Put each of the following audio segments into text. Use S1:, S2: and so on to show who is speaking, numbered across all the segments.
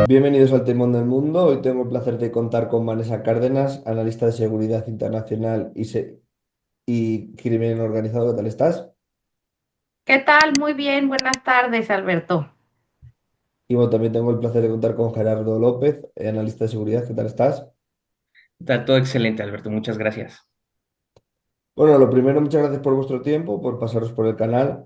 S1: Bienvenidos al Timón del Mundo. Hoy tengo el placer de contar con Vanessa Cárdenas, analista de seguridad internacional y crimen organizado. ¿Qué tal estás?
S2: ¿Qué tal? Muy bien, buenas tardes, Alberto.
S1: Y bueno, también tengo el placer de contar con Gerardo López, analista de seguridad. ¿Qué tal estás?
S3: Está todo excelente, Alberto. Muchas gracias.
S1: Bueno, lo primero, muchas gracias por vuestro tiempo, por pasaros por el canal.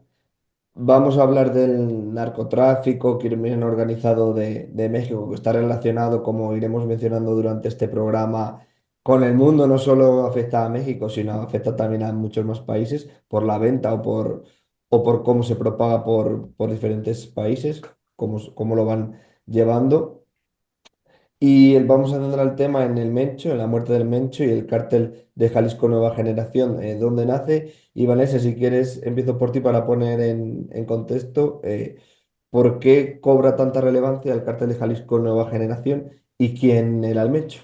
S1: Vamos a hablar del narcotráfico, crimen organizado de México, que está relacionado, como iremos mencionando durante este programa, con el mundo. No solo afecta a México, sino afecta también a muchos más países por la venta o por cómo se propaga por diferentes países, cómo lo van llevando. Y vamos a centrar el tema en el Mencho, en la muerte del Mencho y el cártel de Jalisco Nueva Generación, dónde nace. Y Vanessa, si quieres, empiezo por ti para poner en contexto por qué cobra tanta relevancia el cártel de Jalisco Nueva Generación y quién era el Mencho.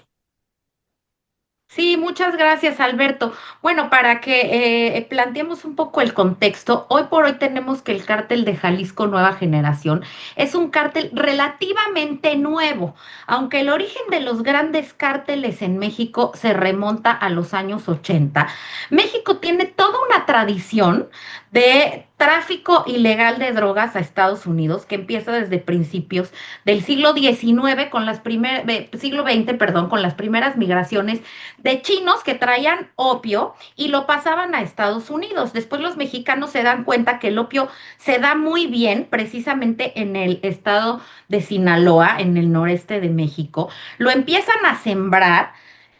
S2: Sí, muchas gracias, Alberto. Bueno, para que planteemos un poco el contexto, hoy por hoy tenemos que el cártel de Jalisco Nueva Generación es un cártel relativamente nuevo, aunque el origen de los grandes cárteles en México se remonta a los años 80. México tiene toda una tradición de tráfico ilegal de drogas a Estados Unidos que empieza desde principios del siglo XIX con las primeras, siglo XX, perdón, con las primeras migraciones de chinos que traían opio y lo pasaban a Estados Unidos. Después los mexicanos se dan cuenta que el opio se da muy bien precisamente en el estado de Sinaloa, en el noreste de México. Lo empiezan a sembrar,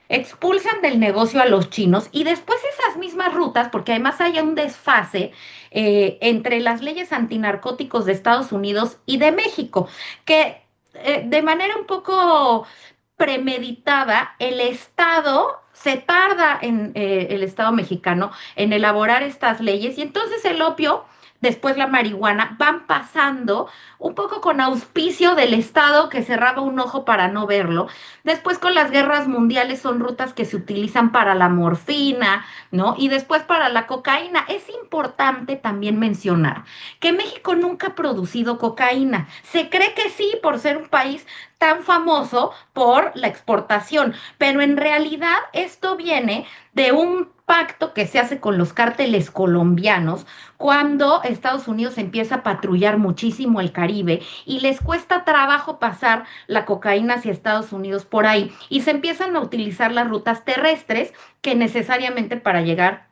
S2: expulsan del negocio a los chinos y después esas mismas rutas, porque además hay un desfase entre las leyes antinarcóticos de Estados Unidos y de México, que de manera un poco premeditada, el Estado se tarda en el Estado mexicano en elaborar estas leyes y entonces el opio, después la marihuana, van pasando un poco con auspicio del Estado que cerraba un ojo para no verlo. Después con las guerras mundiales son rutas que se utilizan para la morfina, ¿no? Y después para la cocaína. Es importante también mencionar que México nunca ha producido cocaína. Se cree que sí por ser un país tan famoso por la exportación, pero en realidad esto viene de un pacto que se hace con los cárteles colombianos cuando Estados Unidos empieza a patrullar muchísimo el Caribe y les cuesta trabajo pasar la cocaína hacia Estados Unidos por ahí y se empiezan a utilizar las rutas terrestres que necesariamente para llegar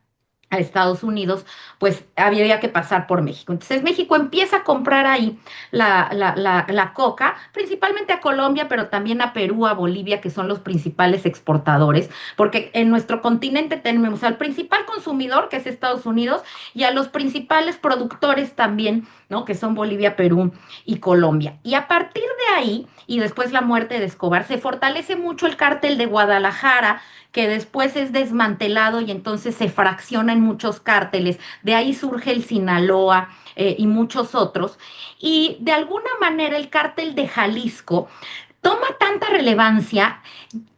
S2: a Estados Unidos, pues había que pasar por México. Entonces México empieza a comprar ahí la coca, principalmente a Colombia, pero también a Perú, a Bolivia, que son los principales exportadores, porque en nuestro continente tenemos al principal consumidor, que es Estados Unidos, y a los principales productores también, ¿no? Que son Bolivia, Perú y Colombia. Y a partir de ahí, y después la muerte de Escobar, se fortalece mucho el cártel de Guadalajara, que después es desmantelado y entonces se fracciona en muchos cárteles. De ahí surge el Sinaloa y muchos otros. Y de alguna manera el cártel de Jalisco toma tanta relevancia.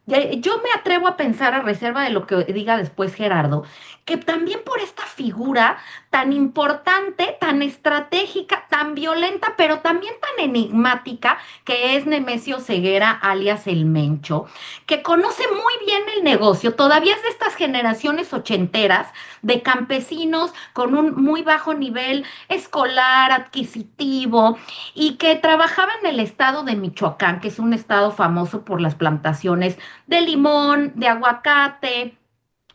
S2: Yo me atrevo a pensar, a reserva de lo que diga después Gerardo, que también por esta figura tan importante, tan estratégica, tan violenta, pero también tan enigmática, que es Nemesio Ceguera, alias El Mencho, que conoce muy bien el negocio, todavía es de estas generaciones ochenteras de campesinos con un muy bajo nivel escolar, adquisitivo, y que trabajaba en el estado de Michoacán, que es un estado famoso por las plantaciones de limón, de aguacate,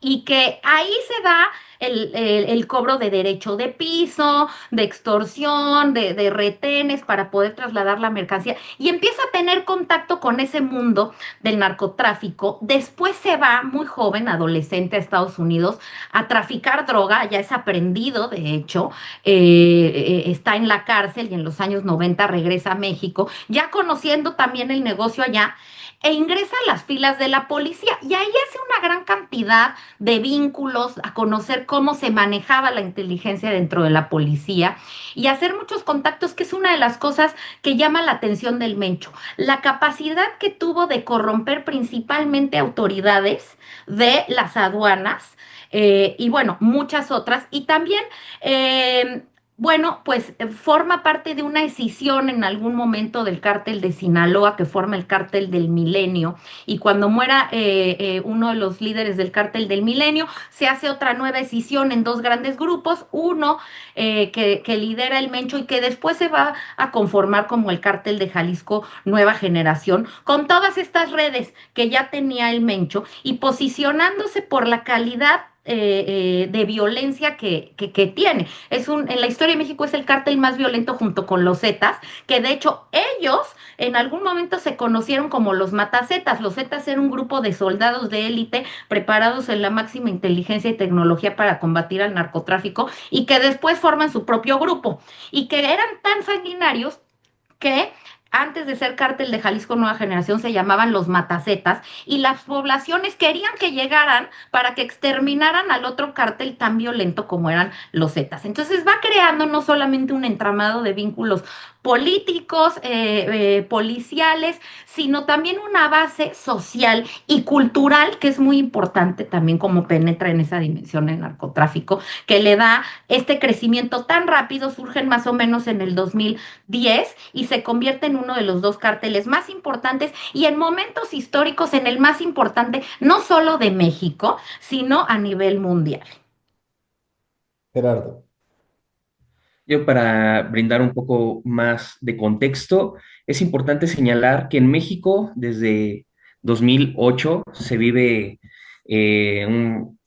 S2: y que ahí se da el cobro de derecho de piso, de extorsión, de retenes para poder trasladar la mercancía y empieza a tener contacto con ese mundo del narcotráfico. Después se va muy joven, adolescente, a Estados Unidos a traficar droga, ya es aprendido, de hecho, está en la cárcel y en los años 90 regresa a México, ya conociendo también el negocio allá e ingresa a las filas de la policía y ahí hace una gran cantidad de vínculos, a conocer cómo se manejaba la inteligencia dentro de la policía y hacer muchos contactos, que es una de las cosas que llama la atención del Mencho, la capacidad que tuvo de corromper principalmente autoridades de las aduanas, y bueno, muchas otras. Y también, eh, bueno, pues forma parte de una escisión en algún momento del cártel de Sinaloa, que forma el cártel del Milenio. Y cuando muera uno de los líderes del cártel del Milenio, se hace otra nueva escisión en dos grandes grupos, uno que lidera el Mencho y que después se va a conformar como el cártel de Jalisco Nueva Generación, con todas estas redes que ya tenía el Mencho y posicionándose por la calidad de violencia que tiene. En la historia de México es el cártel más violento junto con los Zetas, que de hecho ellos en algún momento se conocieron como los Matazetas. Los Zetas eran un grupo de soldados de élite preparados en la máxima inteligencia y tecnología para combatir al narcotráfico y que después forman su propio grupo y que eran tan sanguinarios que antes de ser cártel de Jalisco Nueva Generación se llamaban los Matacetas y las poblaciones querían que llegaran para que exterminaran al otro cártel tan violento como eran los Zetas. Entonces va creando no solamente un entramado de vínculos políticos, policiales, sino también una base social y cultural que es muy importante también como penetra en esa dimensión el narcotráfico, que le da este crecimiento tan rápido, surgen más o menos en el 2010 y se convierte en uno de los dos cárteles más importantes y en momentos históricos en el más importante, no solo de México, sino a nivel mundial.
S1: Gerardo.
S3: Yo para brindar un poco más de contexto, es importante señalar que en México desde 2008 se vive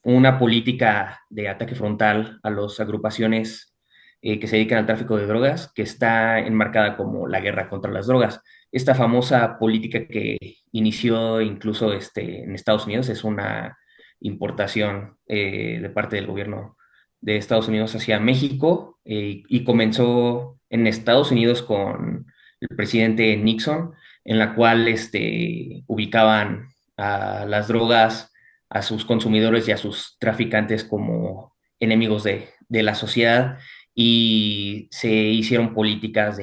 S3: una política de ataque frontal a las agrupaciones que se dedican al tráfico de drogas, que está enmarcada como la guerra contra las drogas. Esta famosa política que inició incluso en Estados Unidos es una importación de parte del gobierno de Estados Unidos hacia México y comenzó en Estados Unidos con el presidente Nixon, en la cual ubicaban a las drogas, a sus consumidores y a sus traficantes como enemigos de la sociedad y se hicieron políticas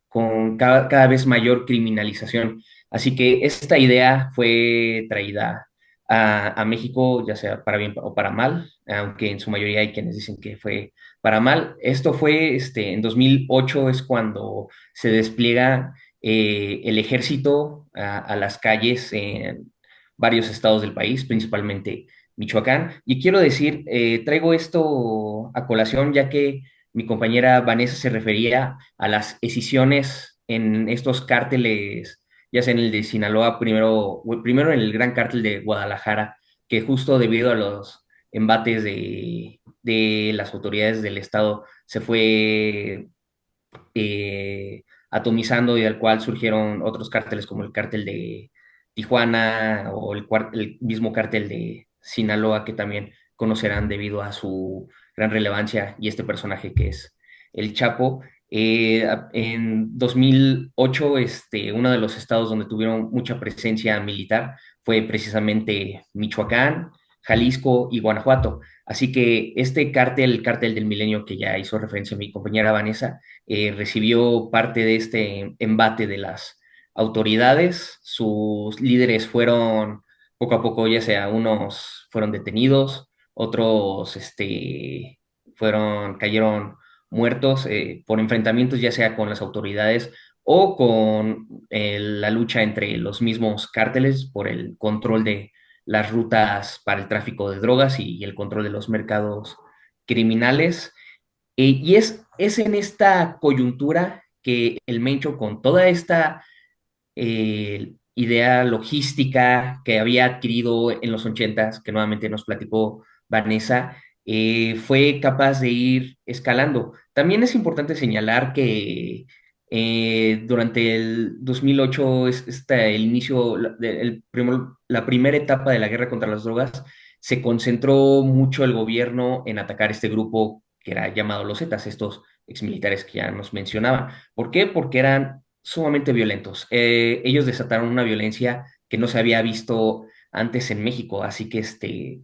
S3: con cada vez mayor criminalización. Así que esta idea fue traída a México, ya sea para bien o para mal, aunque en su mayoría hay quienes dicen que fue para mal. Esto fue en 2008 es cuando se despliega el ejército a las calles en varios estados del país, principalmente Michoacán. Y quiero decir, traigo esto a colación ya que mi compañera Vanessa se refería a las escisiones en estos cárteles, ya sea en el de Sinaloa, primero en el gran cártel de Guadalajara, que justo debido a los embates de las autoridades del Estado se fue atomizando y del cual surgieron otros cárteles como el cártel de Tijuana o el mismo cártel de Sinaloa que también conocerán debido a su gran relevancia y este personaje que es el Chapo. En 2008, uno de los estados donde tuvieron mucha presencia militar fue precisamente Michoacán, Jalisco y Guanajuato. Así que este cártel, el cártel del Milenio que ya hizo referencia mi compañera Vanessa, recibió parte de este embate de las autoridades. Sus líderes fueron poco a poco, ya sea unos fueron detenidos, otros cayeron muertos por enfrentamientos, ya sea con las autoridades o con la lucha entre los mismos cárteles por el control de las rutas para el tráfico de drogas y el control de los mercados criminales. Y es en esta coyuntura que el Mencho, con toda esta idea logística que había adquirido en los ochentas, que nuevamente nos platicó Vanessa, fue capaz de ir escalando. También es importante señalar que durante el 2008, el inicio, la primera etapa de la guerra contra las drogas, se concentró mucho el gobierno en atacar este grupo que era llamado los Zetas, estos exmilitares que ya nos mencionaban. ¿Por qué? Porque eran sumamente violentos. Ellos desataron una violencia que no se había visto antes en México, así que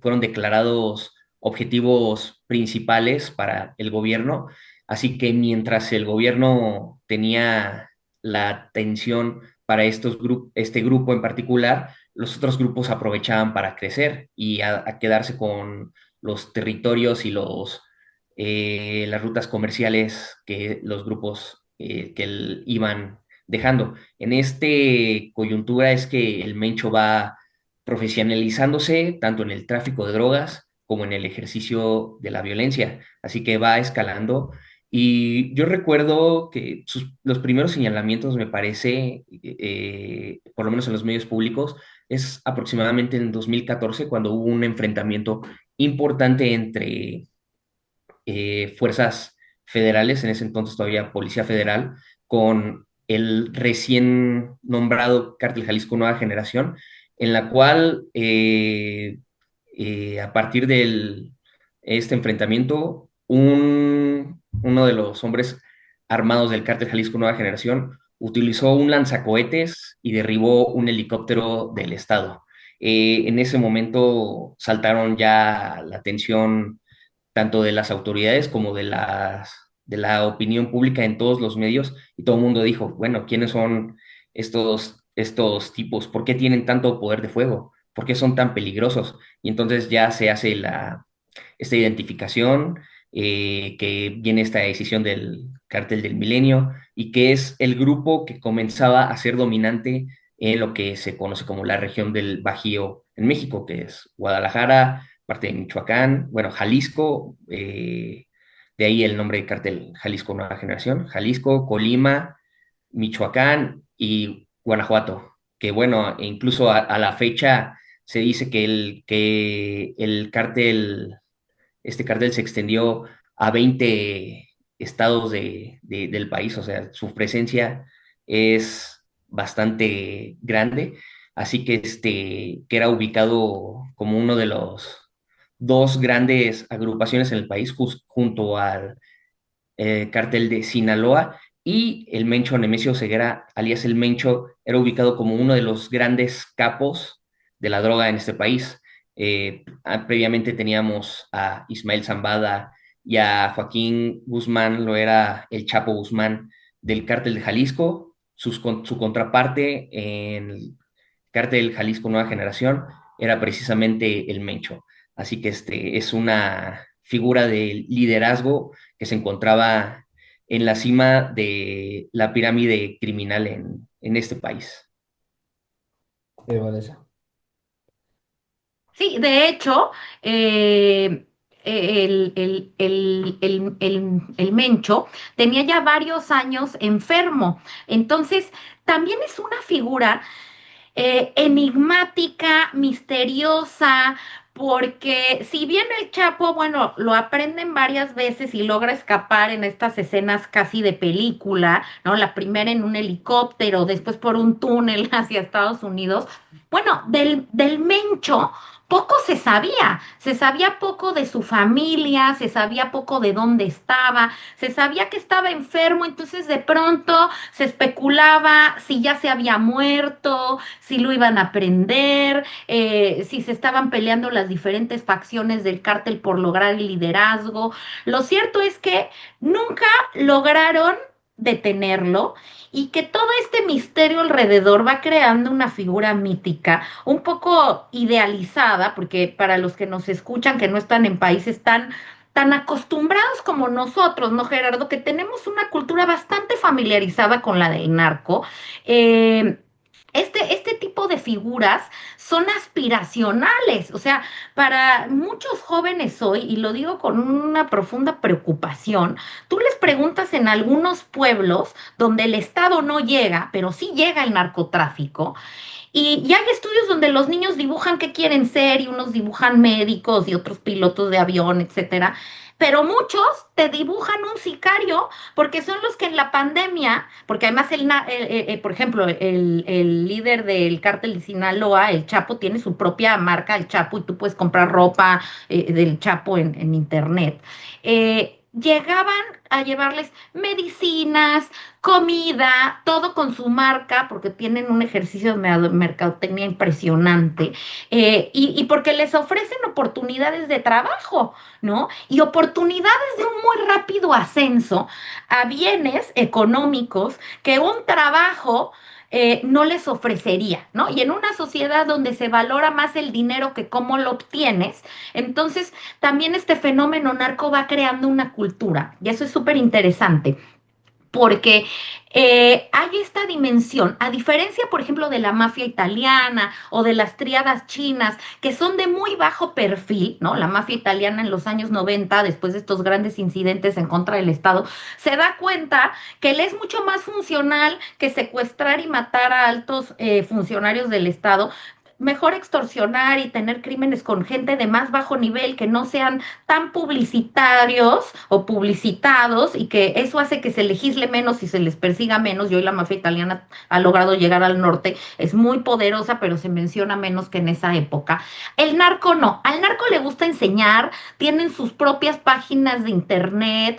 S3: fueron declarados objetivos principales para el gobierno. Así que mientras el gobierno tenía la atención para este grupo en particular, los otros grupos aprovechaban para crecer y a quedarse con los territorios y las rutas comerciales que los grupos iban dejando. En este coyuntura es que el Mencho va profesionalizándose tanto en el tráfico de drogas como en el ejercicio de la violencia, así que va escalando. Y yo recuerdo que los primeros señalamientos, me parece, por lo menos en los medios públicos, es aproximadamente en 2014 cuando hubo un enfrentamiento importante entre fuerzas federales, en ese entonces todavía Policía Federal, con el recién nombrado Cártel Jalisco Nueva Generación, en la cual a partir de este enfrentamiento, uno de los hombres armados del Cártel Jalisco Nueva Generación utilizó un lanzacohetes y derribó un helicóptero del Estado. En ese momento saltaron ya la atención tanto de las autoridades como de la opinión pública en todos los medios, y todo el mundo dijo, bueno, ¿quiénes son estos tipos? ¿Por qué tienen tanto poder de fuego? ¿Por qué son tan peligrosos? Y entonces ya se hace esta identificación, que viene esta decisión del Cártel del Milenio, y que es el grupo que comenzaba a ser dominante en lo que se conoce como la región del Bajío en México, que es Guadalajara, parte de Michoacán, bueno, Jalisco, de ahí el nombre de Cártel Jalisco Nueva Generación, Jalisco, Colima, Michoacán y Guanajuato, que bueno, e incluso a la fecha se dice que el cártel, este cártel se extendió a 20 estados del país, o sea, su presencia es bastante grande, así que que era ubicado como uno de los dos grandes agrupaciones en el país, junto al cártel de Sinaloa, y el Mencho Nemesio Ceguera, alias el Mencho, era ubicado como uno de los grandes capos de la droga en este país. Previamente teníamos a Ismael Zambada y a Joaquín Guzmán, lo era el Chapo Guzmán del cártel de Jalisco, su contraparte en el cártel Jalisco Nueva Generación era precisamente el Mencho. Así que es una figura de liderazgo que se encontraba en la cima de la pirámide criminal en este país.
S1: Vanessa.
S2: Sí, de hecho, el Mencho tenía ya varios años enfermo. Entonces, también es una figura enigmática, misteriosa, porque si bien el Chapo, bueno, lo aprenden varias veces y logra escapar en estas escenas casi de película, ¿no? La primera en un helicóptero, después por un túnel hacia Estados Unidos. Bueno, del Mencho poco se sabía poco de su familia, se sabía poco de dónde estaba, se sabía que estaba enfermo, entonces de pronto se especulaba si ya se había muerto, si lo iban a prender, si se estaban peleando las diferentes facciones del cártel por lograr el liderazgo. Lo cierto es que nunca lograron detenerlo y que todo este misterio alrededor va creando una figura mítica, un poco idealizada, porque para los que nos escuchan que no están en países tan acostumbrados como nosotros, ¿no, Gerardo? Que tenemos una cultura bastante familiarizada con la del narco. eh, este tipo de figuras son aspiracionales, o sea, para muchos jóvenes hoy, y lo digo con una profunda preocupación, tú les preguntas en algunos pueblos donde el Estado no llega, pero sí llega el narcotráfico, y hay estudios donde los niños dibujan qué quieren ser y unos dibujan médicos y otros pilotos de avión, etcétera. Pero muchos te dibujan un sicario porque son los que en la pandemia, porque además por ejemplo, el líder del cártel de Sinaloa, el Chapo, tiene su propia marca, el Chapo, y tú puedes comprar ropa del Chapo en internet. Llegaban a llevarles medicinas, comida, todo con su marca, porque tienen un ejercicio de mercadotecnia impresionante, y porque les ofrecen oportunidades de trabajo, ¿no? Y oportunidades de un muy rápido ascenso a bienes económicos que un trabajo no les ofrecería, ¿no? Y en una sociedad donde se valora más el dinero que cómo lo obtienes, entonces también este fenómeno narco va creando una cultura, y eso es súper interesante porque hay esta dimensión, a diferencia, por ejemplo, de la mafia italiana o de las tríadas chinas, que son de muy bajo perfil, ¿no? La mafia italiana en los años 90, después de estos grandes incidentes en contra del Estado, se da cuenta que le es mucho más funcional que secuestrar y matar a altos funcionarios del Estado. Mejor extorsionar y tener crímenes con gente de más bajo nivel que no sean tan publicitarios o publicitados y que eso hace que se legisle menos y se les persiga menos. Y hoy la mafia italiana ha logrado llegar al norte, es muy poderosa, pero se menciona menos que en esa época. El narco no, al narco le gusta enseñar, tienen sus propias páginas de internet,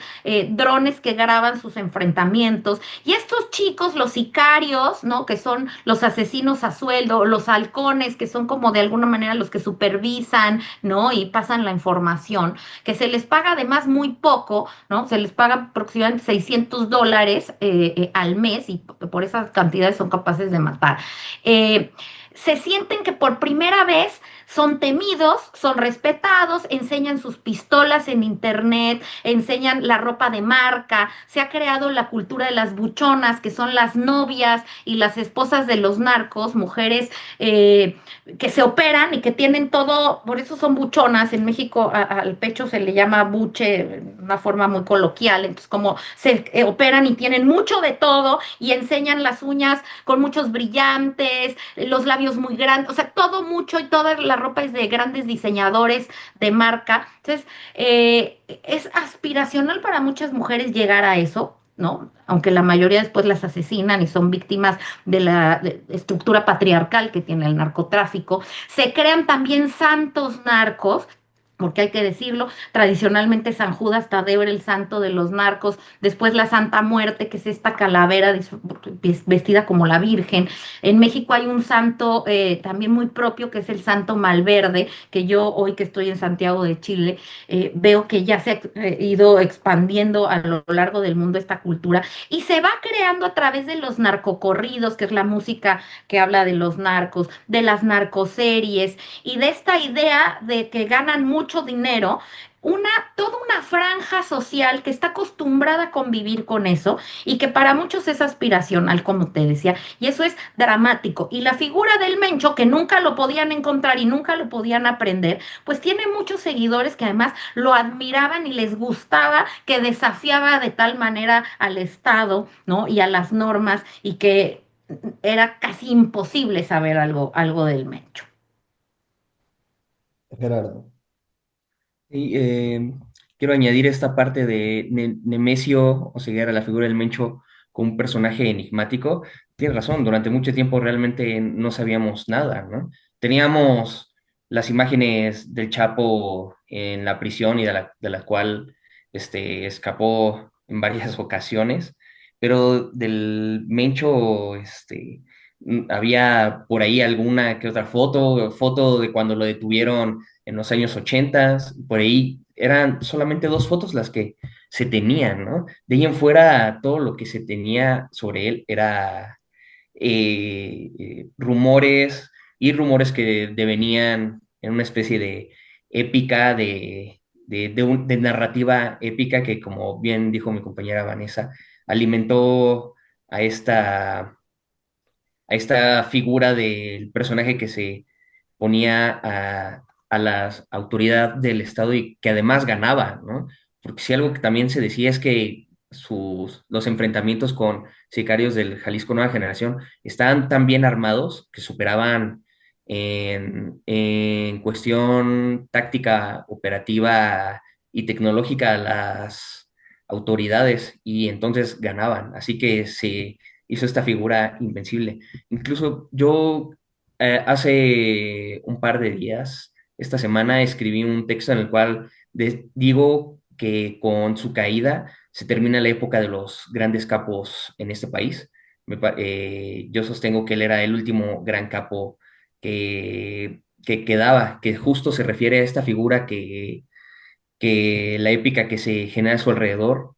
S2: drones que graban sus enfrentamientos. Y estos chicos, los sicarios, ¿no? Que son los asesinos a sueldo, los halcones, que son como de alguna manera los que supervisan, ¿no? Y pasan la información que se les paga además muy poco, ¿no? Se les paga aproximadamente $600 al mes y por esas cantidades son capaces de matar. Eh, Se sienten que por primera vez son temidos, son respetados, enseñan sus pistolas en internet, enseñan la ropa de marca, se ha creado la cultura de las buchonas, que son las novias y las esposas de los narcos, mujeres que se operan y que tienen todo, por eso son buchonas. En México al pecho se le llama buche, una forma muy coloquial. Entonces, como se operan y tienen mucho de todo y enseñan las uñas con muchos brillantes, los labios muy grandes, o sea, todo mucho y toda la ropa es de grandes diseñadores de marca. Entonces, es aspiracional para muchas mujeres llegar a eso, ¿no? Aunque la mayoría después las asesinan y son víctimas de la estructura patriarcal que tiene el narcotráfico. Se crean también santos narcos, porque hay que decirlo, tradicionalmente San Judas Tadeo era el santo de los narcos, después la Santa Muerte, que es esta calavera vestida como la Virgen. En México hay un santo también muy propio, que es el Santo Malverde, que yo hoy que estoy en Santiago de Chile, veo que ya se ha ido expandiendo a lo largo del mundo esta cultura y se va creando a través de los narcocorridos, que es la música que habla de los narcos, de las narcoseries y de esta idea de que ganan mucho dinero, toda una franja social que está acostumbrada a convivir con eso y que para muchos es aspiracional, como te decía, y eso es dramático. Y la figura del Mencho, que nunca lo podían encontrar y nunca lo podían aprender, pues tiene muchos seguidores que además lo admiraban y les gustaba que desafiaba de tal manera al Estado, ¿no? Y a las normas y que era casi imposible saber algo del Mencho.
S1: Gerardo.
S3: Y, quiero añadir esta parte de Nemesio, o sea, era la figura del Mencho como un personaje enigmático. Tienes razón, durante mucho tiempo realmente no sabíamos nada, ¿no? Teníamos las imágenes del Chapo en la prisión y de la cual escapó en varias ocasiones, pero del Mencho había por ahí alguna que otra foto de cuando lo detuvieron en los años 80, por ahí eran solamente dos fotos las que se tenían, ¿no? De ahí en fuera, todo lo que se tenía sobre él era rumores y rumores que devenían en una especie de épica, de narrativa épica que, como bien dijo mi compañera Vanessa, alimentó a esta figura del personaje que se ponía a la autoridad del Estado y que además ganaba, ¿no? Porque si algo que también se decía es que los enfrentamientos con sicarios del Jalisco Nueva Generación estaban tan bien armados que superaban en cuestión táctica, operativa y tecnológica a las autoridades y entonces ganaban. Así que se hizo esta figura invencible. Incluso yo hace un par de días, esta semana, escribí un texto en el cual digo que con su caída se termina la época de los grandes capos en este país. Yo sostengo que él era el último gran capo que quedaba, que justo se refiere a esta figura que la épica que se genera a su alrededor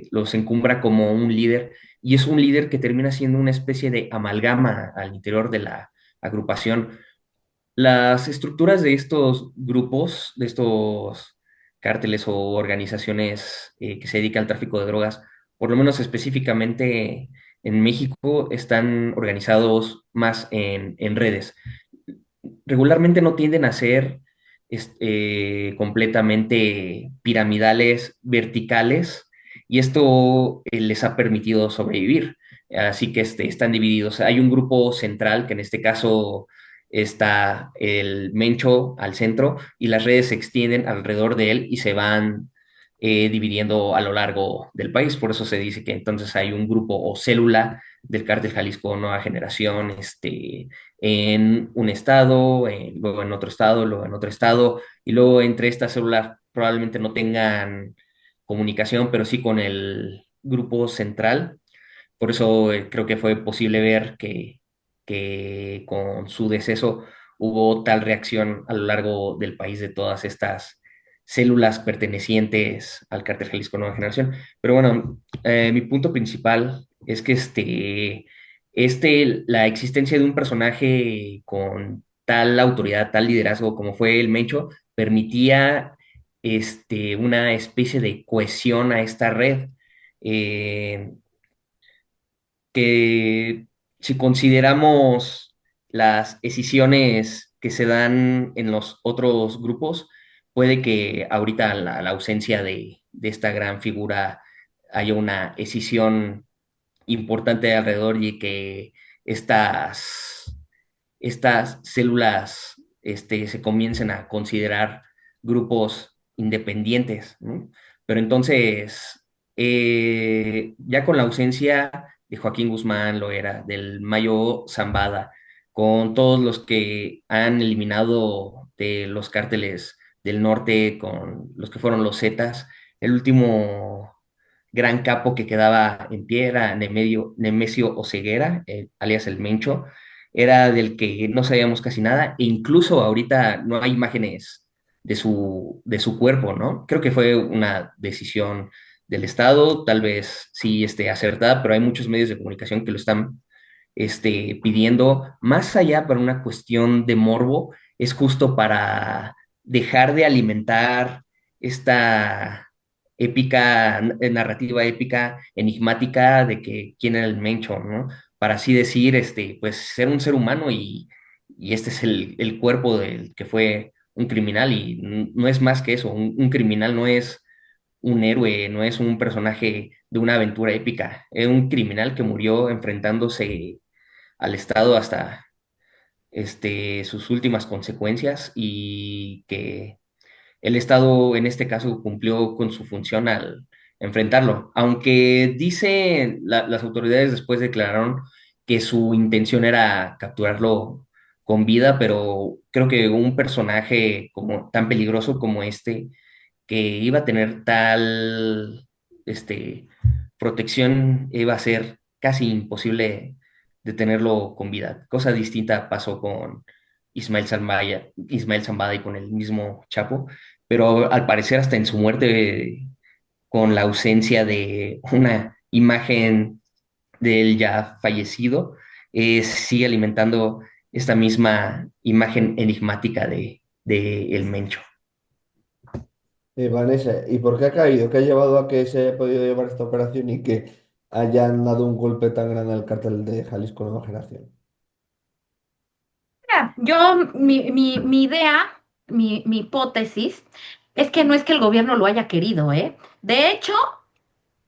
S3: los encumbra como un líder y es un líder que termina siendo una especie de amalgama al interior de la agrupación. Las estructuras de estos grupos, de estos cárteles o organizaciones que se dedican al tráfico de drogas, por lo menos específicamente en México, están organizados más en redes. Regularmente no tienden a ser completamente piramidales, verticales, y esto les ha permitido sobrevivir. Así que están divididos. Hay un grupo central, que en este caso está el Mencho al centro, y las redes se extienden alrededor de él y se van dividiendo a lo largo del país. Por eso se dice que entonces hay un grupo o célula del Cártel Jalisco Nueva Generación, en un estado, luego en otro estado, luego en otro estado, y luego entre estas células probablemente no tengan comunicación, pero sí con el grupo central. Por eso creo que fue posible ver que con su deceso hubo tal reacción a lo largo del país de todas estas células pertenecientes al Cártel Jalisco Nueva Generación. Pero bueno, mi punto principal es que la existencia de un personaje con tal autoridad, tal liderazgo como fue el Mencho, permitía una especie de cohesión a esta red. Eh, que si consideramos las escisiones que se dan en los otros grupos, puede que ahorita la ausencia de esta gran figura haya una escisión importante alrededor, y que estas células se comiencen a considerar grupos independientes, ¿no? Pero entonces, ya con la ausencia de Joaquín Guzmán Loera, del Mayo Zambada, con todos los que han eliminado de los cárteles del norte, con los que fueron los Zetas, el último gran capo que quedaba en pie era Nemesio Oseguera, alias el Mencho. Era del que no sabíamos casi nada, e incluso ahorita no hay imágenes de su cuerpo, ¿no? Creo que fue una decisión del Estado, tal vez sí acertada, pero hay muchos medios de comunicación que lo están pidiendo, más allá para una cuestión de morbo, es justo para dejar de alimentar esta narrativa épica, enigmática de que quién era el Mencho, ¿no? Para así decir, pues ser un ser humano, y este es el cuerpo del que fue un criminal, y no es más que eso. Un criminal no es un héroe, no es un personaje de una aventura épica, es un criminal que murió enfrentándose al Estado hasta sus últimas consecuencias, y que el Estado en este caso cumplió con su función al enfrentarlo. Aunque las autoridades después declararon que su intención era capturarlo con vida, pero creo que un personaje como tan peligroso como que iba a tener tal protección, iba a ser casi imposible detenerlo con vida. Cosa distinta pasó con Ismael Zambada y con el mismo Chapo, pero al parecer hasta en su muerte, con la ausencia de una imagen del ya fallecido, sigue alimentando esta misma imagen enigmática de el Mencho.
S1: Vanessa, ¿y por qué ha caído? ¿Qué ha llevado a que se haya podido llevar esta operación y que hayan dado un golpe tan grande al cartel de Jalisco Nueva Generación?
S2: Mira, mi idea, mi hipótesis, es que no es que el gobierno lo haya querido, ¿eh? De hecho,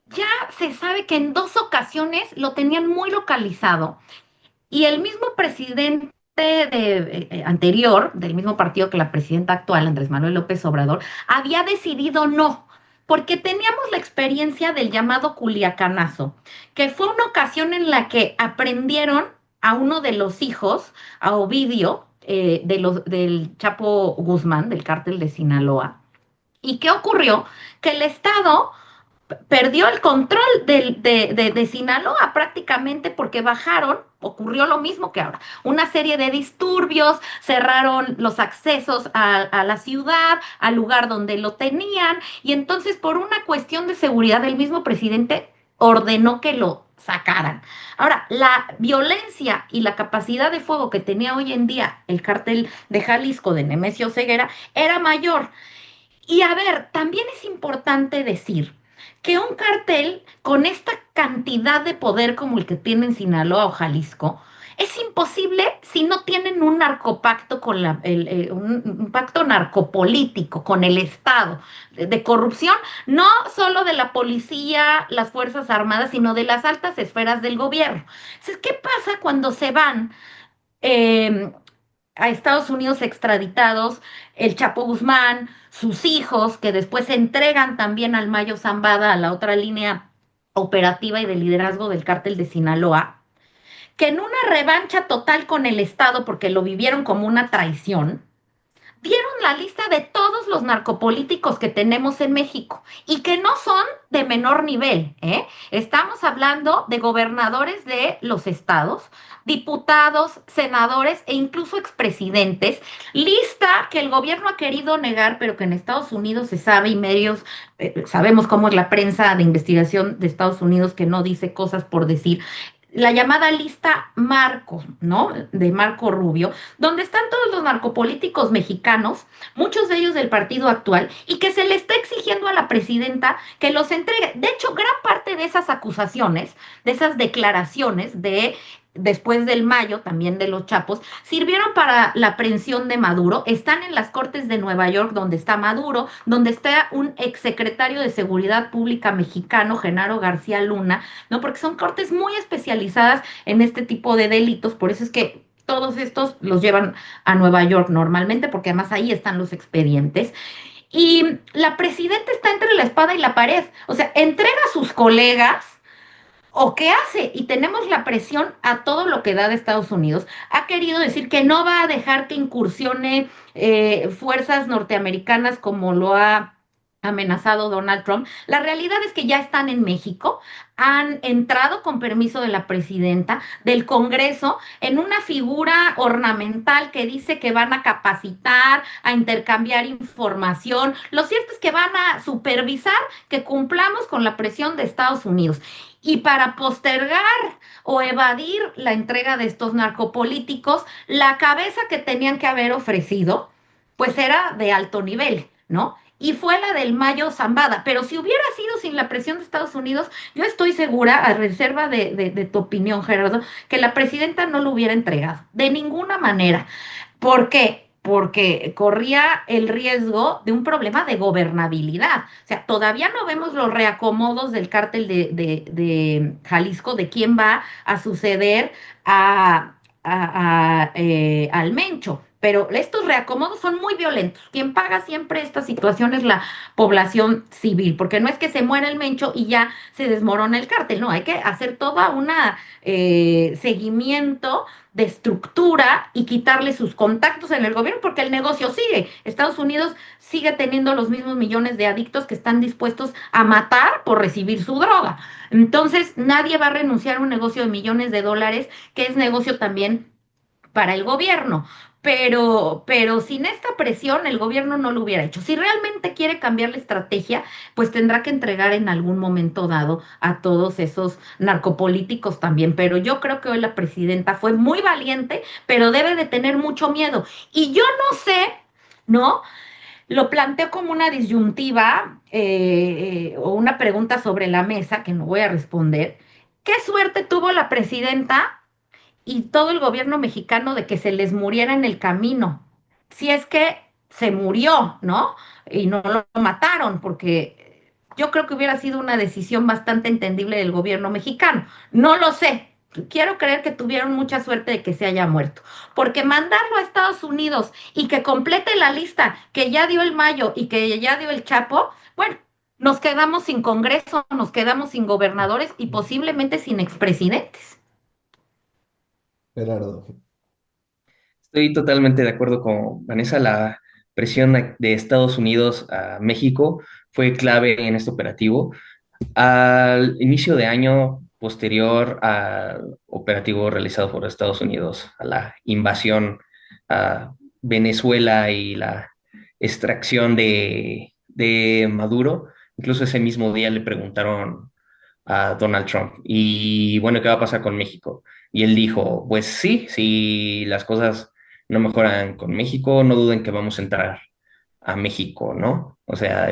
S2: ya se sabe que en dos ocasiones lo tenían muy localizado. Y el mismo presidente anterior, del mismo partido que la presidenta actual, Andrés Manuel López Obrador, había decidido no, porque teníamos la experiencia del llamado Culiacanazo, que fue una ocasión en la que aprendieron a uno de los hijos, a Ovidio, del Chapo Guzmán, del cártel de Sinaloa. ¿Y qué ocurrió? Que el Estado perdió el control de Sinaloa prácticamente porque bajaron, ocurrió lo mismo que ahora, una serie de disturbios, cerraron los accesos a la ciudad, al lugar donde lo tenían, y entonces por una cuestión de seguridad el mismo presidente ordenó que lo sacaran. Ahora, la violencia y la capacidad de fuego que tenía hoy en día el cártel de Jalisco de Nemesio Ceguera era mayor. Y a ver, también es importante decir que un cartel con esta cantidad de poder como el que tiene en Sinaloa o Jalisco, es imposible si no tienen un narcopacto con un pacto narcopolítico con el Estado de corrupción, no solo de la policía, las Fuerzas Armadas, sino de las altas esferas del gobierno. Entonces, ¿qué pasa cuando se van? eh, a Estados Unidos extraditados, el Chapo Guzmán, sus hijos, que después se entregan también al Mayo Zambada, a la otra línea operativa y de liderazgo del cártel de Sinaloa, que en una revancha total con el Estado, porque lo vivieron como una traición, dieron la lista de todos los narcopolíticos que tenemos en México y que no son de menor nivel, ¿eh? Estamos hablando de gobernadores de los estados, diputados, senadores e incluso expresidentes, lista que el gobierno ha querido negar, pero que en Estados Unidos se sabe y medios, sabemos cómo es la prensa de investigación de Estados Unidos que no dice cosas por decir, la llamada lista Marco, ¿no? De Marco Rubio, donde están todos los narcopolíticos mexicanos, muchos de ellos del partido actual, y que se le está exigiendo a la presidenta que los entregue. De hecho, gran parte de esas acusaciones, de esas declaraciones de después del Mayo, también de los Chapos, sirvieron para la aprehensión de Maduro. Están en las Cortes de Nueva York, donde está Maduro, donde está un exsecretario de Seguridad Pública mexicano, Genaro García Luna, ¿no? Porque son cortes muy especializadas en este tipo de delitos, por eso es que todos estos los llevan a Nueva York normalmente, porque además ahí están los expedientes. Y la presidenta está entre la espada y la pared, o sea, entrega a sus colegas. ¿O qué hace? Y tenemos la presión a todo lo que da de Estados Unidos. Ha querido decir que no va a dejar que incursione fuerzas norteamericanas como lo ha amenazado Donald Trump. La realidad es que ya están en México, han entrado con permiso de la presidenta, del Congreso, en una figura ornamental que dice que van a capacitar, a intercambiar información. Lo cierto es que van a supervisar que cumplamos con la presión de Estados Unidos. Y para postergar o evadir la entrega de estos narcopolíticos, la cabeza que tenían que haber ofrecido, pues era de alto nivel, ¿no? Y fue la del Mayo Zambada. Pero si hubiera sido sin la presión de Estados Unidos, yo estoy segura, a reserva de tu opinión, Gerardo, que la presidenta no lo hubiera entregado. De ninguna manera. ¿Por qué? Porque corría el riesgo de un problema de gobernabilidad. O sea, todavía no vemos los reacomodos del cártel de Jalisco, de quién va a suceder al Mencho. Pero estos reacomodos son muy violentos. Quien paga siempre esta situación es la población civil, porque no es que se muera el Mencho y ya se desmorona el cártel, no, hay que hacer toda una seguimiento de estructura y quitarle sus contactos en el gobierno porque el negocio sigue. Estados Unidos sigue teniendo los mismos millones de adictos que están dispuestos a matar por recibir su droga. Entonces, nadie va a renunciar a un negocio de millones de dólares que es negocio también para el gobierno. Pero sin esta presión el gobierno no lo hubiera hecho. Si realmente quiere cambiar la estrategia, pues tendrá que entregar en algún momento dado a todos esos narcopolíticos también. Pero yo creo que hoy la presidenta fue muy valiente, pero debe de tener mucho miedo. Y yo no sé, ¿no? Lo planteo como una disyuntiva o una pregunta sobre la mesa que no voy a responder. ¿Qué suerte tuvo la presidenta y todo el gobierno mexicano de que se les muriera en el camino? Si es que se murió, ¿no? Y no lo mataron, porque yo creo que hubiera sido una decisión bastante entendible del gobierno mexicano. No lo sé. Quiero creer que tuvieron mucha suerte de que se haya muerto, porque mandarlo a Estados Unidos y que complete la lista que ya dio el Mayo y que ya dio el Chapo, bueno, nos quedamos sin Congreso, nos quedamos sin gobernadores y posiblemente sin expresidentes.
S1: Gerardo.
S3: Estoy totalmente de acuerdo con Vanessa. La presión de Estados Unidos a México fue clave en este operativo. Al inicio de año posterior al operativo realizado por Estados Unidos, a la invasión a Venezuela y la extracción de Maduro, incluso ese mismo día le preguntaron a Donald Trump. Y bueno, ¿qué va a pasar con México? Y él dijo, pues sí, si las cosas no mejoran con México, no duden que vamos a entrar a México, ¿no? O sea,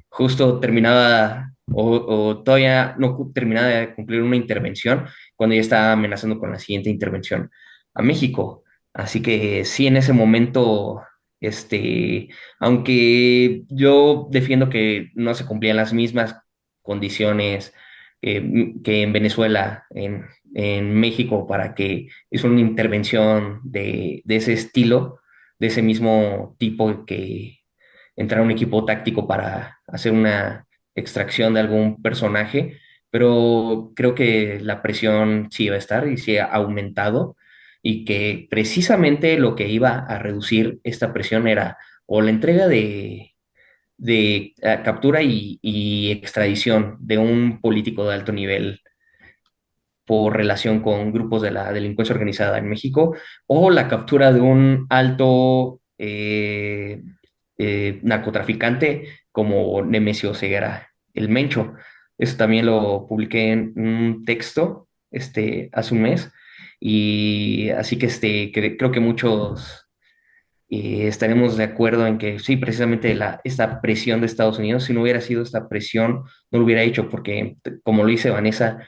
S3: justo terminaba o todavía no terminaba de cumplir una intervención cuando ya estaba amenazando con la siguiente intervención a México. Así que sí, en ese momento, aunque yo defiendo que no se cumplían las mismas condiciones que en Venezuela, en México, para que hizo una intervención de ese estilo, de ese mismo tipo que entrar a un equipo táctico para hacer una extracción de algún personaje, pero creo que la presión sí va a estar y sí ha aumentado y que precisamente lo que iba a reducir esta presión era o la entrega de captura y extradición de un político de alto nivel por relación con grupos de la delincuencia organizada en México, o la captura de un alto narcotraficante como Nemesio Ceguera, el Mencho. Eso también lo publiqué en un texto hace un mes, y así que, creo que muchos estaremos de acuerdo en que sí, precisamente esta presión de Estados Unidos, si no hubiera sido esta presión, no lo hubiera hecho, porque como lo dice Vanessa,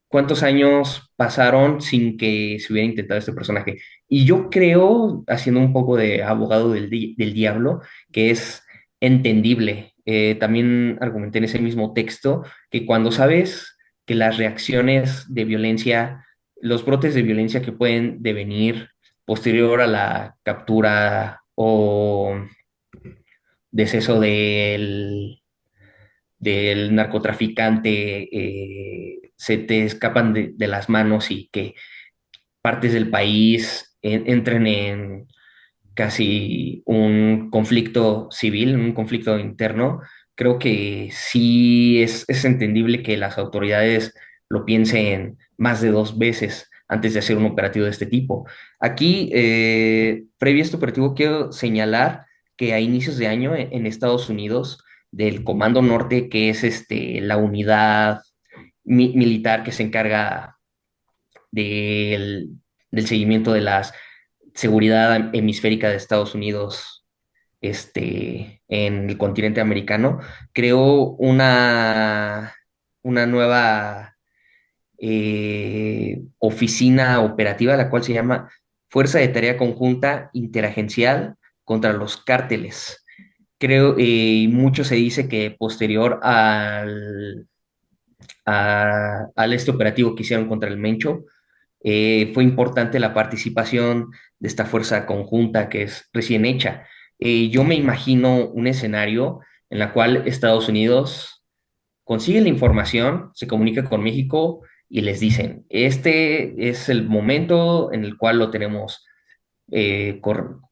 S3: ¿cuántos años pasaron sin que se hubiera intentado este personaje? Y yo creo, haciendo un poco de abogado del diablo, que es entendible. También argumenté en ese mismo texto que cuando sabes que las reacciones de violencia, los brotes de violencia que pueden devenir posterior a la captura o deceso del narcotraficante, se te escapan de las manos y que partes del país entren en casi un conflicto civil, un conflicto interno. Creo que sí es entendible que las autoridades lo piensen más de dos veces antes de hacer un operativo de este tipo. Aquí, previo a este operativo, quiero señalar que a inicios de año en Estados Unidos, del Comando Norte, que es la unidad militar que se encarga del, del seguimiento de la seguridad hemisférica de Estados Unidos, en el continente americano, creó una nueva oficina operativa, la cual se llama Fuerza de Tarea Conjunta Interagencial contra los Cárteles. Creo, y mucho se dice que posterior al este operativo que hicieron contra el Mencho, fue importante la participación de esta fuerza conjunta que es recién hecha. Yo me imagino un escenario en la cual Estados Unidos consigue la información, se comunica con México y les dicen, este es el momento en el cual lo tenemos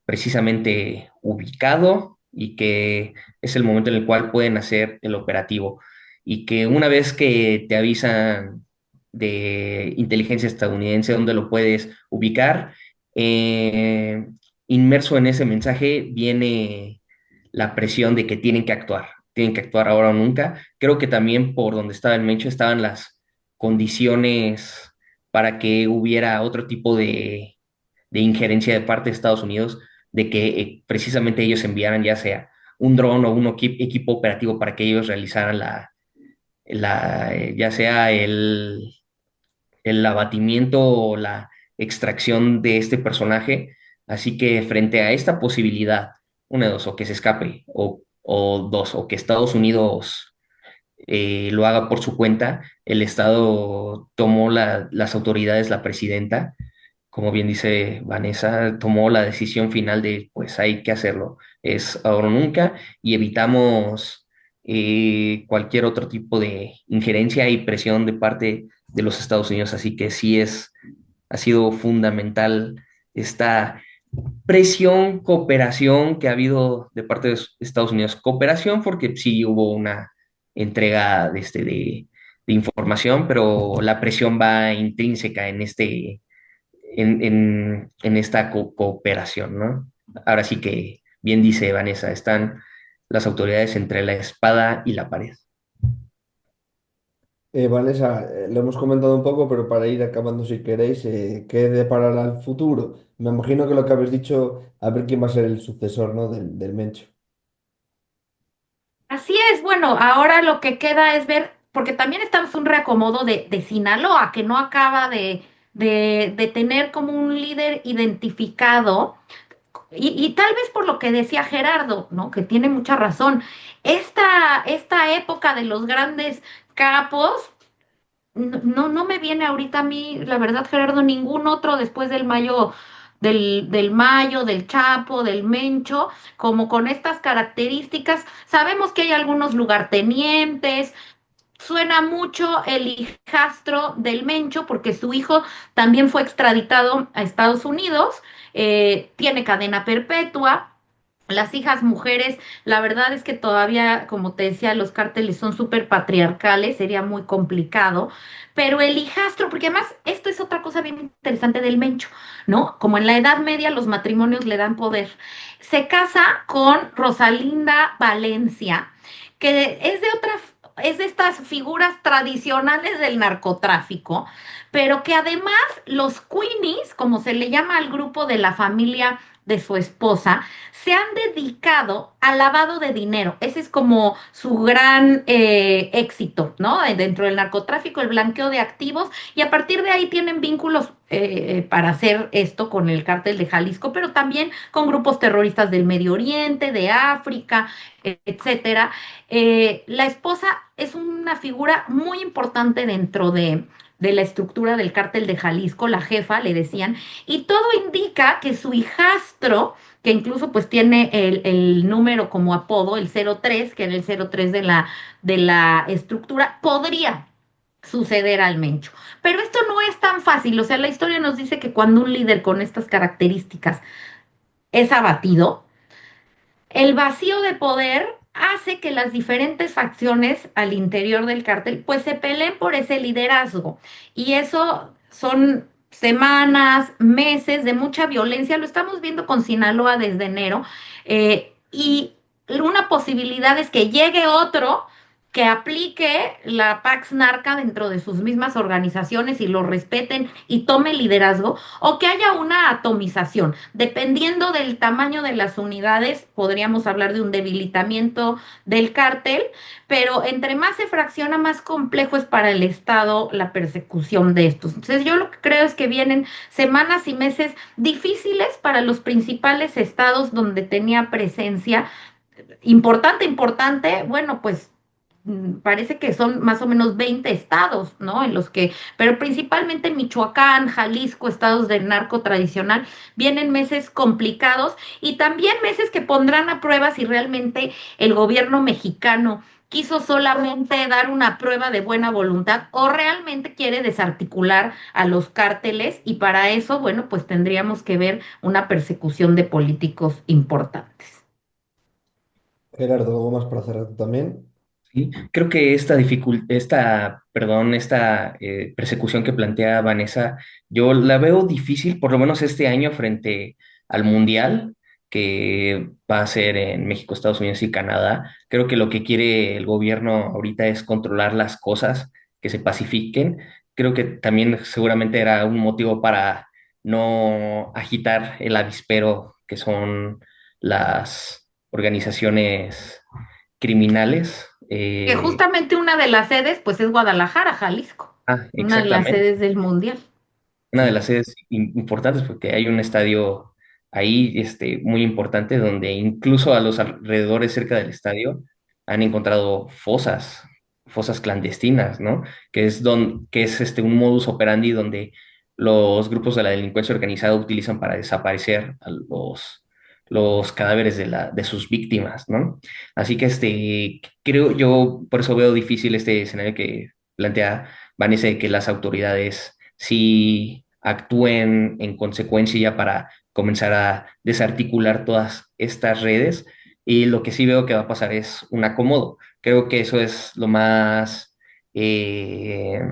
S3: precisamente ubicado y que es el momento en el cual pueden hacer el operativo. Y que una vez que te avisan de inteligencia estadounidense dónde lo puedes ubicar, eh, inmerso en ese mensaje viene la presión de que tienen que actuar ahora o nunca. Creo que también por donde estaba el Mencho estaban las condiciones para que hubiera otro tipo de injerencia de parte de Estados Unidos, de que precisamente ellos enviaran ya sea un dron o un equipo operativo para que ellos realizaran ya sea el abatimiento o la extracción de este personaje. Así que frente a esta posibilidad, una de dos, o que se escape, o dos, o que Estados Unidos lo haga por su cuenta, el Estado tomó las autoridades, la presidenta, como bien dice Vanessa, tomó la decisión final de, pues hay que hacerlo, es ahora o nunca, y evitamos cualquier otro tipo de injerencia y presión de parte de los Estados Unidos. Así que sí ha sido fundamental esta presión, cooperación que ha habido de parte de Estados Unidos. Cooperación porque sí hubo una entrega de información, pero la presión va intrínseca en esta cooperación, ¿no? Ahora sí que, bien dice Vanessa, están las autoridades entre la espada y la pared.
S1: Vanessa, lo hemos comentado un poco, pero para ir acabando si queréis, ¿qué deparará el futuro? Me imagino que lo que habéis dicho, a ver quién va a ser el sucesor, ¿no? del Mencho.
S2: Así es, bueno, ahora lo que queda es ver, porque también estamos en un reacomodo de Sinaloa, que no acaba de tener como un líder identificado, y tal vez por lo que decía Gerardo, ¿no? Que tiene mucha razón. Esta época de los grandes capos, no me viene ahorita a mí, la verdad, Gerardo, ningún otro después del Mayo, del Mayo, del Chapo, del Mencho, como con estas características. Sabemos que hay algunos lugartenientes. Suena mucho el hijastro del Mencho porque su hijo también fue extraditado a Estados Unidos, tiene cadena perpetua. Las hijas mujeres, la verdad es que todavía, como te decía, los cárteles son súper patriarcales, sería muy complicado, pero el hijastro, porque además esto es otra cosa bien interesante del Mencho, ¿no? Como en la Edad Media los matrimonios le dan poder. Se casa con Rosalinda Valencia, que es de estas figuras tradicionales del narcotráfico, pero que además los Queenies, como se le llama al grupo de la familia de su esposa, se han dedicado al lavado de dinero. Ese es como su gran éxito, ¿no? Dentro del narcotráfico, el blanqueo de activos, y a partir de ahí tienen vínculos para hacer esto con el cártel de Jalisco, pero también con grupos terroristas del Medio Oriente, de África, etcétera. La esposa es una figura muy importante dentro de la estructura del cártel de Jalisco, la jefa, le decían, y todo indica que su hijastro, que incluso pues tiene el número como apodo, el 03, que era el 03 de la estructura, podría suceder al Mencho. Pero esto no es tan fácil, o sea, la historia nos dice que cuando un líder con estas características es abatido, el vacío de poder hace que las diferentes facciones al interior del cártel pues se peleen por ese liderazgo. Y eso son semanas, meses de mucha violencia. Lo estamos viendo con Sinaloa desde enero. Y una posibilidad es que llegue otro que aplique la Pax Narca dentro de sus mismas organizaciones y lo respeten y tome liderazgo, o que haya una atomización. Dependiendo del tamaño de las unidades, podríamos hablar de un debilitamiento del cártel, pero entre más se fracciona, más complejo es para el Estado la persecución de estos. Entonces, yo lo que creo es que vienen semanas y meses difíciles para los principales estados donde tenía presencia importante, bueno, pues parece que son más o menos 20 estados, ¿no? En los que, pero principalmente Michoacán, Jalisco, estados del narco tradicional, vienen meses complicados y también meses que pondrán a prueba si realmente el gobierno mexicano quiso solamente dar una prueba de buena voluntad o realmente quiere desarticular a los cárteles, y para eso, bueno, pues tendríamos que ver una persecución de políticos importantes.
S1: Gerardo, ¿algo más para cerrar tú también?
S3: Sí, creo que esta persecución que plantea Vanessa, yo la veo difícil, por lo menos este año frente al Mundial, que va a ser en México, Estados Unidos y Canadá. Creo que lo que quiere el gobierno ahorita es controlar las cosas, que se pacifiquen. Creo que también seguramente era un motivo para no agitar el avispero que son las organizaciones criminales.
S2: Que justamente una de las sedes, pues es Guadalajara, Jalisco, una de las
S3: Exactamente.
S2: sedes del Mundial.
S3: Una de
S2: Sí.
S3: las sedes importantes porque hay un estadio ahí muy importante donde incluso a los alrededores cerca del estadio han encontrado fosas clandestinas, ¿no? Que es un modus operandi donde los grupos de la delincuencia organizada utilizan para desaparecer a los cadáveres de sus víctimas, ¿no? Así que creo yo, por eso veo difícil este escenario que plantea Vanessa, de que las autoridades sí actúen en consecuencia ya para comenzar a desarticular todas estas redes. Y lo que sí veo que va a pasar es un acomodo. Creo que eso es lo más eh,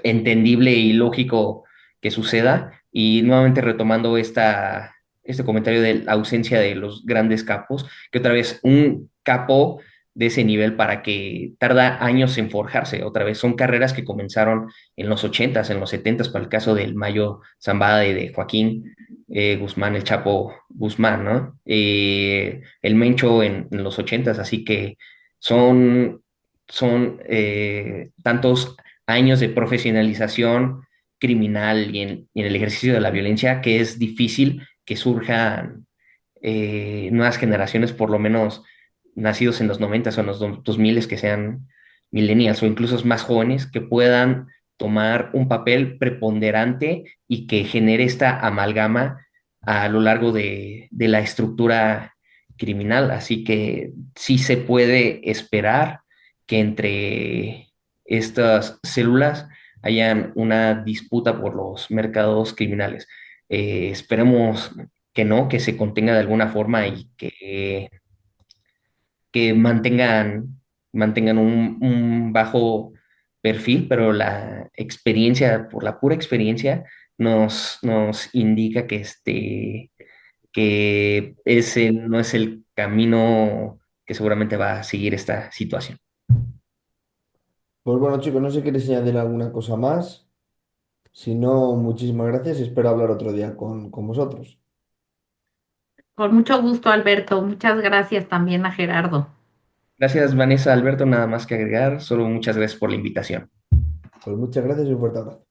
S3: entendible y lógico que suceda. Y nuevamente retomando este comentario de la ausencia de los grandes capos, que otra vez un capo de ese nivel para que tarda años en forjarse otra vez. Son carreras que comenzaron en los ochentas, en los setentas, para el caso del Mayo Zambada y de Joaquín Guzmán, el Chapo Guzmán, ¿no? El Mencho en los ochentas, así que son, son tantos años de profesionalización criminal y en el ejercicio de la violencia que es difícil que surjan nuevas generaciones, por lo menos nacidos en los 90 o en los 2000, que sean millennials o incluso más jóvenes, que puedan tomar un papel preponderante y que genere esta amalgama a lo largo de la estructura criminal. Así que sí se puede esperar que entre estas células hayan una disputa por los mercados criminales. Esperemos que no, que se contenga de alguna forma y que mantengan un bajo perfil, pero la experiencia, por la pura experiencia, nos indica que ese no es el camino que seguramente va a seguir esta situación.
S1: Pues bueno, chicos, no sé si queréis añadir alguna cosa más. Si no, muchísimas gracias y espero hablar otro día con vosotros.
S2: Con mucho gusto, Alberto. Muchas gracias también a Gerardo.
S3: Gracias, Vanessa, Alberto, nada más que agregar, solo muchas gracias por la invitación.
S1: Pues muchas gracias y un fuerte abrazo.